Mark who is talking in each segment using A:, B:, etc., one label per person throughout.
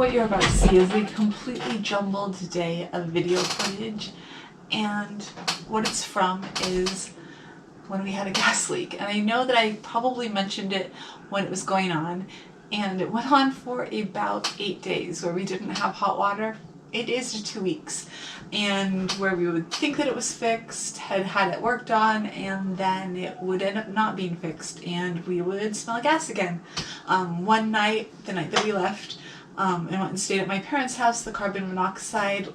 A: What you're about to see is a completely jumbled day of video footage, and what it's from is when we had a gas leak. And I know that I probably mentioned it when it was going on, and it went on for about 8 days where we didn't have hot water. It is to 2 weeks, and where we would think that it was fixed, had it worked on, and then it would end up not being fixed and we would smell gas again. One night, the night that we left, I went and stayed at my parents' house. The carbon monoxide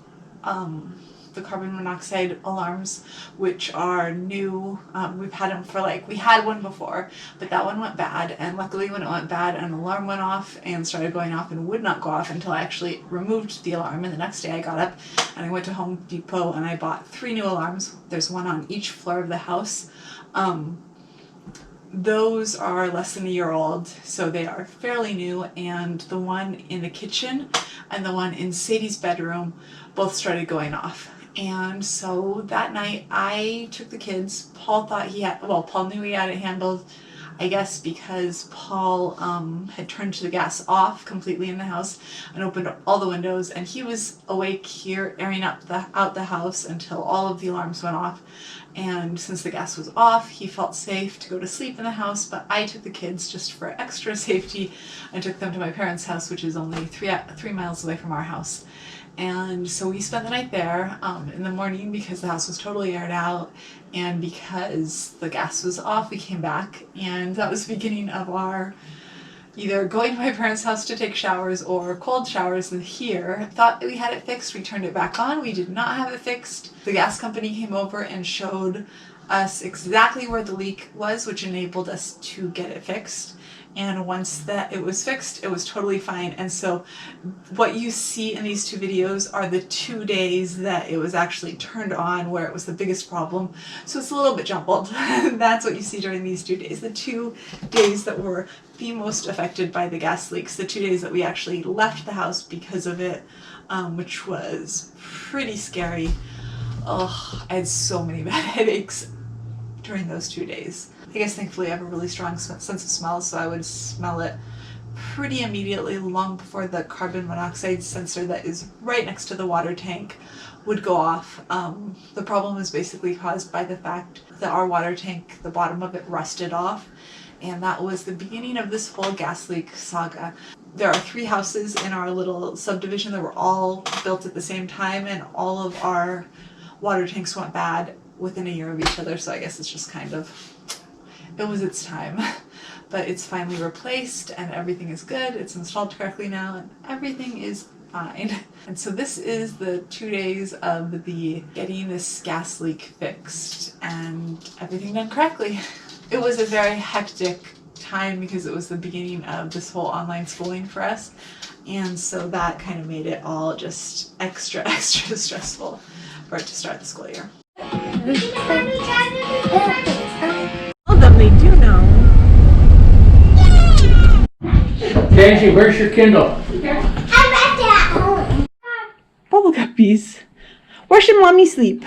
A: alarms, which are new, we've had them for we had one before, but that one went bad, and luckily when it went bad, an alarm went off and started going off and would not go off until I actually removed the alarm. And the next day I got up and I went to Home Depot and I bought 3 new alarms. There's one on each floor of the house. Those are less than a year old, so they are fairly new, and the one in the kitchen and the one in Sadie's bedroom both started going off. And so that night I took the kids. Paul thought Paul knew he had it handled, I guess because Paul had turned the gas off completely in the house and opened up all the windows, and he was awake here airing out the house until all of the alarms went off. And since the gas was off, he felt safe to go to sleep in the house, but I took the kids just for extra safety and took them to my parents' house, which is only 3 miles away from our house. And so we spent the night there. In the morning, because the house was totally aired out and because the gas was off, we came back, and that was the beginning of our either going to my parents' house to take showers or cold showers here. Thought we had it fixed, we turned it back on. We did not have it fixed. The gas company came over and showed us exactly where the leak was, which enabled us to get it fixed. And once that it was fixed, it was totally fine. And so what you see in these 2 videos are the 2 days that it was actually turned on, where it was the biggest problem. So it's a little bit jumbled. That's what you see during these 2 days. The 2 days that were the most affected by the gas leaks, the 2 days that we actually left the house because of it, which was pretty scary. Oh, I had so many bad headaches during those 2 days. I guess thankfully I have a really strong sense of smell, so I would smell it pretty immediately, long before the carbon monoxide sensor that is right next to the water tank would go off. The problem was basically caused by the fact that our water tank, the bottom of it, rusted off, and that was the beginning of this whole gas leak saga. There are 3 houses in our little subdivision that were all built at the same time, and all of our water tanks went bad within a year of each other, so I guess it's just kind of, it was its time. But it's finally replaced and everything is good. It's installed correctly now and everything is fine. And so this is the 2 days of the getting this gas leak fixed and everything done correctly. It was a very hectic time because it was the beginning of this whole online schooling for us, and so that kind of made it all just extra stressful for it to start the school year.
B: All of them, they do know.
C: Daisy, where's your Kindle?
B: I left it at home. Bubble guppies. Where should mommy sleep?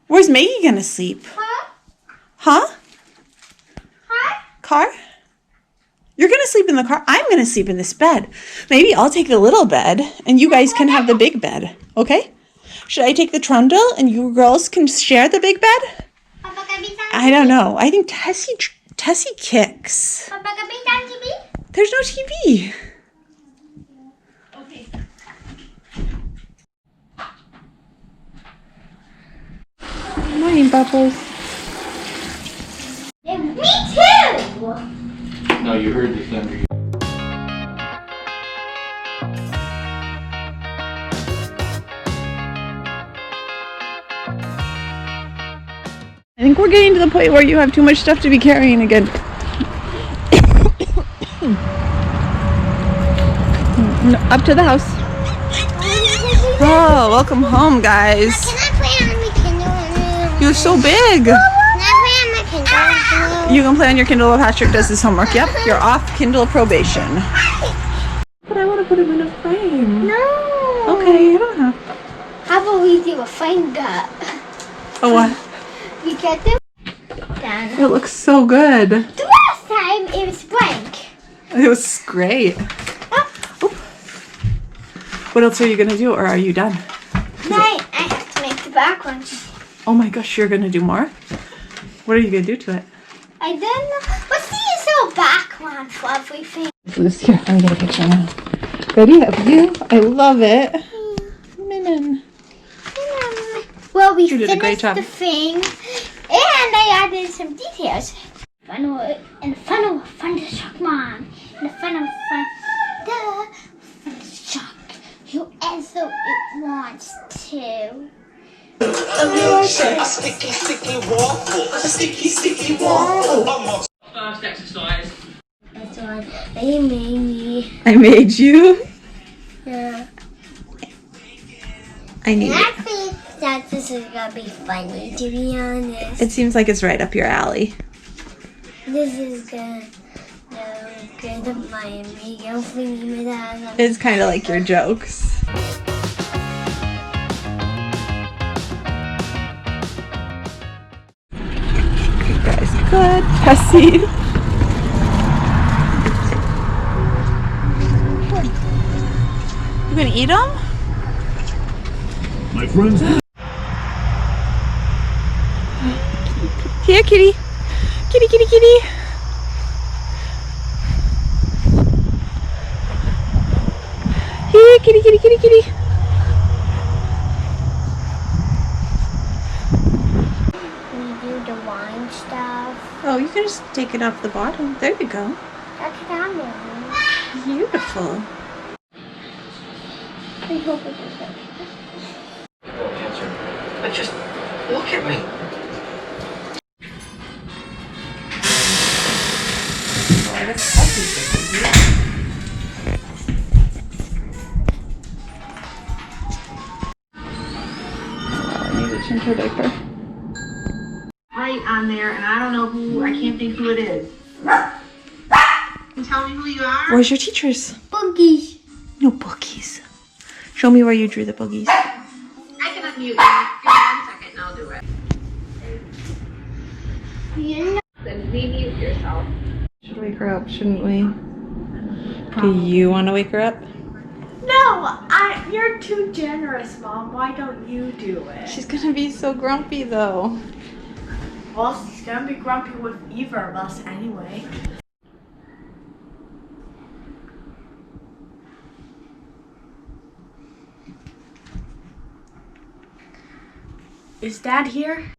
B: Where's Maggie gonna sleep? Huh? Car? You're gonna sleep in the car? I'm gonna sleep in this bed. Maybe I'll take the little bed and you guys can have the big bed, okay? Should I take the trundle and you girls can share the big bed? I don't know. I think Tessie kicks. There's no TV.
A: Okay.
B: Good morning, Bubbles.
D: Me too!
C: No, you heard the thunder.
B: I think we're getting to the point where you have too much stuff to be carrying again. Up to the house. Oh, welcome home, guys.
D: Can I play on my Kindle?
B: You're so big.
D: Can I play on my Kindle?
B: You can play on your Kindle while Patrick does his homework. Yep, you're off Kindle probation. But I want to put him in a frame.
D: No.
B: Okay, you don't have.
D: How about we do a frame gut?
B: Oh, what?
D: We get them done.
B: It looks so good.
D: The last time it was blank.
B: It was great.
D: Oh,
B: What else are you gonna do, or are you done?
D: No, I have to make the back one.
B: Oh my gosh, you're gonna do more? What are you gonna do to it?
D: I don't know. What's these little back ones, fluffy things?
B: Loose here. I'm gonna get a picture now. Ready? Of you? I love it. Minin.
D: Well, we
B: You did a great
D: finished
B: job.
D: the thing, and I added some details. Fun to shock mom. And the fun to shock whoever it wants to.
E: A sticky waffle. A sticky waffle.
C: First exercise.
D: That's why they made me.
B: I made you.
D: Yeah.
B: I need
D: And
B: it.
D: I think that this is gonna be funny, to be honest.
B: It seems like it's right up your alley.
D: This is gonna good of my amigo thingy that.
B: It's kind of like your jokes. You guys good. Tessie. You gonna eat them?
F: My friends.
B: Here, kitty. Kitty, kitty, kitty. Here, kitty, kitty, kitty, kitty.
D: We do the wine stuff.
B: Oh, you can just take it off the bottom. There you go.
D: That's what I'm doing.
B: Beautiful.
D: I hope it is okay.
E: But just look at me.
B: I need to change her diaper.
G: Right on there, and I don't know who, I can't think who it is. Can you tell me who you are?
B: Where's your teachers?
D: Boogies.
B: No boogies. Show me where you drew the boogies.
G: I can unmute you. Give me 1 second and I'll do it.
D: You know.
G: Then remute yourself.
B: Should wake her up, shouldn't we? Do you want to wake her up?
A: No, you're too generous, Mom. Why don't you do it?
B: She's gonna be so grumpy though.
A: Well, she's gonna be grumpy with either of us anyway. Is Dad here?